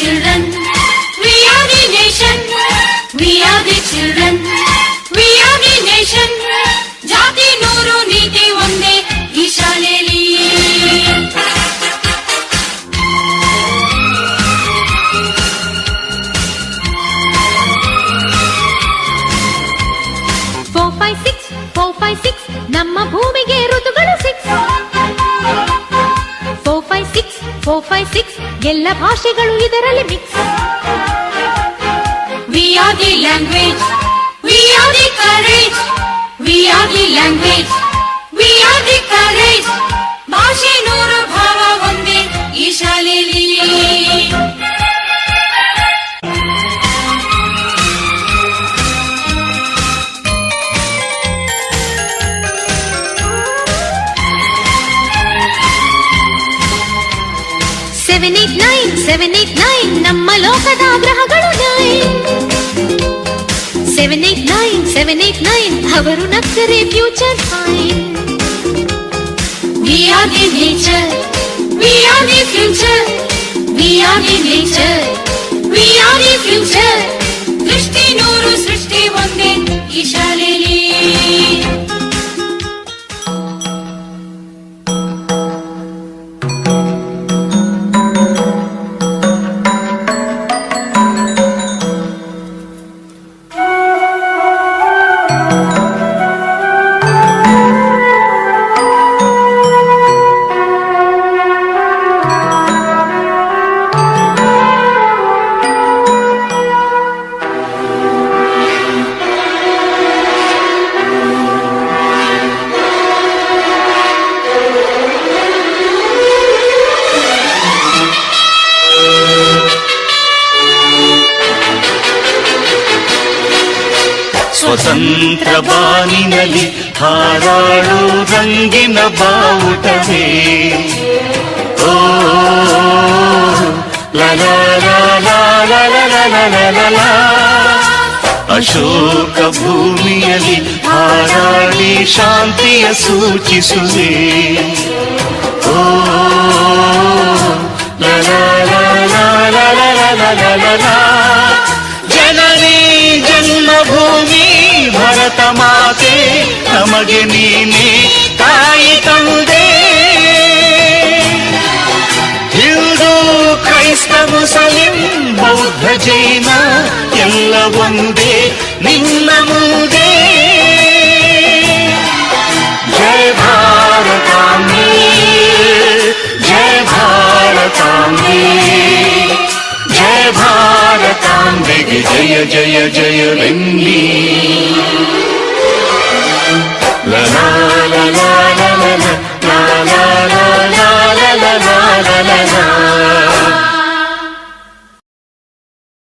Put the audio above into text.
children, we are the nation, we are the children, we are the nation. ಜಾತಿ ನೂರು ನೀತಿ ಒಂದೇ ಈ ಶಾಲೆಯಲ್ಲಿ. ನಮ್ಮ ಭೂಮಿಗೆ ಋತುಗಳು 6 4 5 6 ಎಲ್ಲ ಭಾಷೆಗಳು ಇದರಲ್ಲಿ mix. We are the language, we are the courage, we are the language, we are the courage. ಭಾಷೆ ನೂರು ಭಾವ ಒಂದೇ ಈ ಶಾಲೆಯಲ್ಲಿ. ಸೆವೆನ್ ಏಟ್ ನೈನ್ ನಮ್ಮ ಲೋಕದ ಗ್ರಹಗಳು 789 ಅವರು ನಕ್ಕರೆ future fine. We are the nature, we are the future, we are the nature, we are the future. ದೃಷ್ಟಿ ನೂರು ಸೃಷ್ಟಿ ಒಂದೇ ಈ ಶಾಲೆಯಲ್ಲಿ. ಸ್ವತಂತ್ರ ಬಾನಿನಲ್ಲಿ ಹಾರಾಡು ರಂಗಿನ ಬಾವುಟವೇ. ಓ ಲಲಾ ಅಶೋಕ ಭೂಮಿಯಲ್ಲಿ ಹಾರಾಡಿ ಶಾಂತಿಯ ಸೂಚಿಸುವೆ. ಓ ಲಲಾ ಜನನಿ ಜನ್ಮಭೂಮಿ ಭರತ ಮಾತೆ ನಮಗೆ ನೀನೆ ತಾಯಿ ತಂದೆ. ಹಿಂದೂ ಕ್ರೈಸ್ತ ಮುಸಲಿಂ ಬೌದ್ಧ ಜೈನ ಎಲ್ಲ ಒಂದೇ ನಿನ್ನ ಮುಂದೆ. ಜಯ ಭಾರತಾಂಬೆ, ಜಯ ಭಾರತಾಂಬೆ, ಜಯ ಭಾರತಾಂಬೆಗೆ ಜಯ ಜಯ ಜಯವೆನ್ನಿ. ಲಲಾ ಲಲಾ ಲಲಾ ಲಲಾ ಲಲಾ ಲಲಾ ಲಲಾ ಲಲಾ